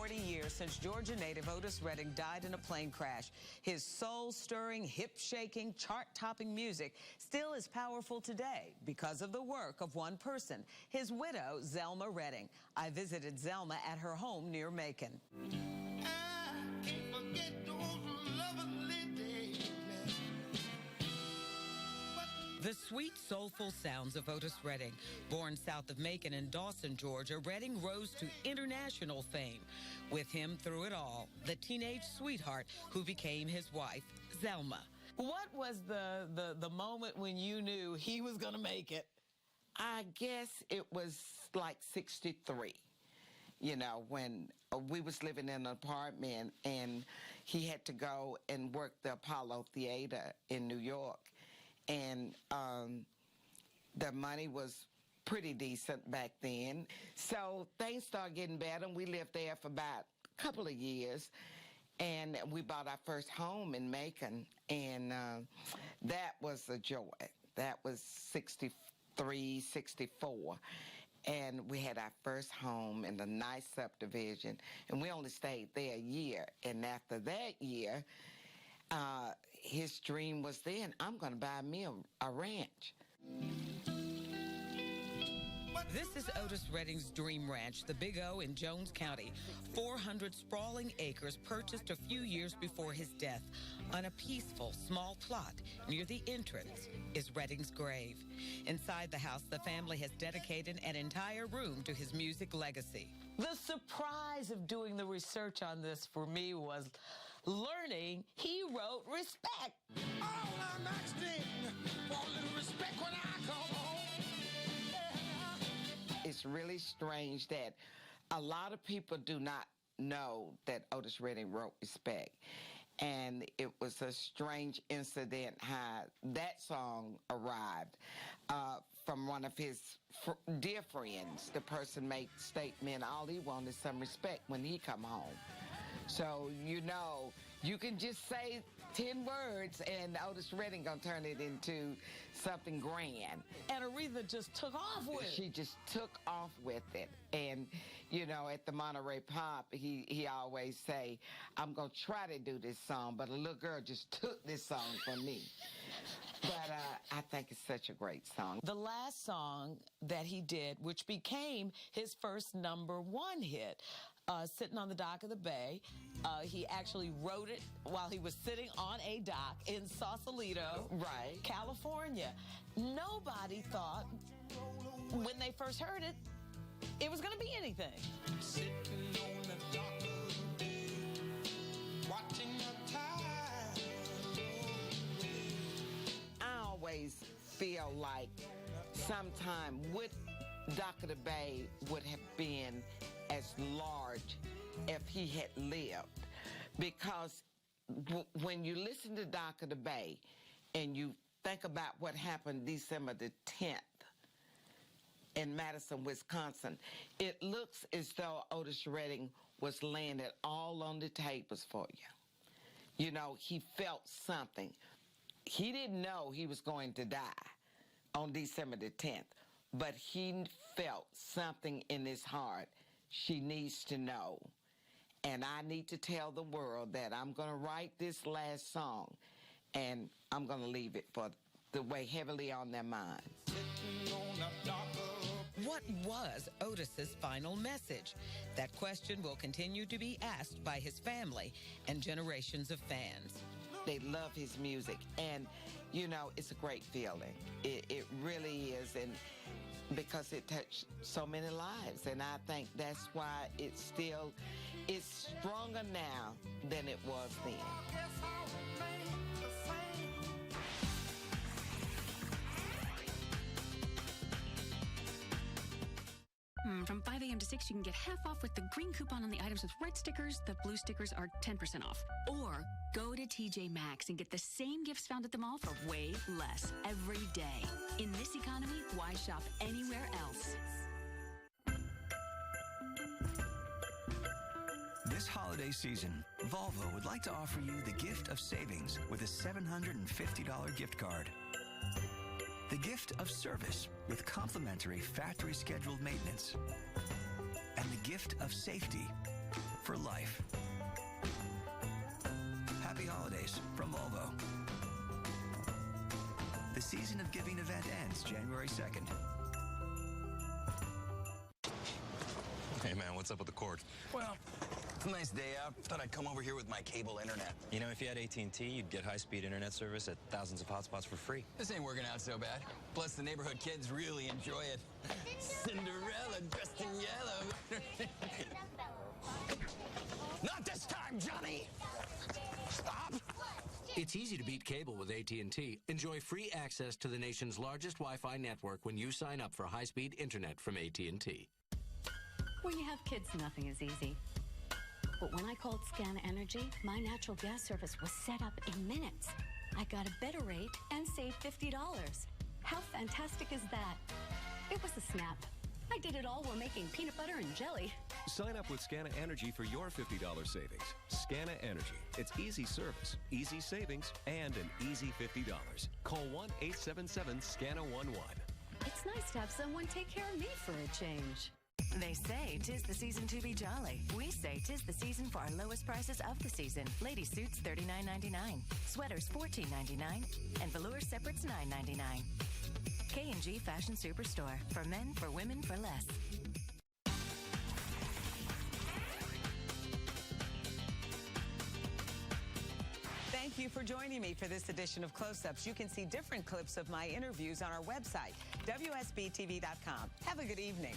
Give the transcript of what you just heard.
40 years since Georgia native Otis Redding died in a plane crash. His soul-stirring, hip-shaking, chart-topping music still is powerful today because of the work of one person, his widow, Zelma Redding. I visited Zelma at her home near Macon. The sweet, soulful sounds of Otis Redding. Born south of Macon in Dawson, Georgia, Redding rose to international fame. With him through it all, the teenage sweetheart who became his wife, Zelma. What was the moment when you knew he was going to make it? I guess it was like 63. You know, when we was living in an apartment and he had to go and work the Apollo Theater in New York. And the money was pretty decent back then. So things started getting better, and we lived there for about a couple of years. And we bought our first home in Macon, and that was a joy. That was 63, 64. And we had our first home in a nice subdivision, and we only stayed there a year. And after that year, his dream was then, I'm going to buy me a ranch. This is Otis Redding's dream ranch, the Big O in Jones County. 400 sprawling acres purchased a few years before his death. On a peaceful, small plot near the entrance is Redding's grave. Inside the house, the family has dedicated an entire room to his music legacy. The surprise of doing the research on this for me was learning he wrote Respect. All I'm asking for a little respect when I come home. It's really strange that a lot of people do not know that Otis Redding wrote Respect. And it was a strange incident how that song arrived from one of his dear friends. The person made the statement, all he wanted is some respect when he come home. So, you know, you can just say 10 words and Otis Redding gonna turn it into something grand. And Aretha just took off with it. She just took off with it. And, you know, at the Monterey Pop, he always say, I'm gonna try to do this song, but a little girl just took this song from me. But I think it's such a great song. The last song that he did, which became his first #1 hit, Sitting on the Dock of the Bay. He actually wrote it while he was sitting on a dock in Sausalito, right, California. Nobody thought, when they first heard it, it was going to be anything. Sitting on the dock of the bay, watching the tide. I always feel like sometime with Dock of the Bay would have been as large if he had lived, because when you listen to Dock of the Bay and you think about what happened December the 10th in Madison, Wisconsin, it looks as though Otis Redding was laying it all on the tables for you. You know, he felt something. He didn't know he was going to die on December the 10th, but he felt something in his heart. She needs to know. And I need to tell the world that I'm going to write this last song, and I'm going to leave it for the way heavily on their minds. What was Otis's final message? That question will continue to be asked by his family and generations of fans. They love his music, and, you know, it's a great feeling. It really is, and because it touched so many lives, and I think that's why it's stronger now than it was then. From 5 a.m. to 6, you can get half off with the green coupon on the items with red stickers. The blue stickers are 10% off. Or go to TJ Maxx and get the same gifts found at the mall for way less every day. In this economy, why shop anywhere else? This holiday season, Volvo would like to offer you the gift of savings with a $750 gift card. The gift of service with complimentary factory scheduled maintenance. And the gift of safety for life. Happy holidays from Volvo. The Season of Giving event ends January 2nd. Hey, man, what's up with the cord? Well, it's a nice day out. Thought I'd come over here with my cable internet. You know, if you had AT&T, you'd get high-speed internet service at thousands of hotspots for free. This ain't working out so bad. Plus, the neighborhood kids really enjoy it. Cinderella dressed in yellow. Not this time, Johnny! Stop! It's easy to beat cable with AT&T. Enjoy free access to the nation's largest Wi-Fi network when you sign up for high-speed internet from AT&T. When you have kids, nothing is easy. But when I called Scan Energy, my natural gas service was set up in minutes. I got a better rate and saved $50. How fantastic is that? It was a snap. I did it all while making peanut butter and jelly. Sign up with Scana Energy for your $50 savings. Scana Energy. It's easy service, easy savings, and an easy $50. Call 1-877-SCANA11. It's nice to have someone take care of me for a change. They say 'tis the season to be jolly. We say 'tis the season for our lowest prices of the season. Lady suits $39.99, sweaters $14.99, and velour separates $9.99. K&G Fashion Superstore. For men, for women, for less. Thank you for joining me for this edition of Close-Ups. You can see different clips of my interviews on our website, WSBTV.com. Have a good evening.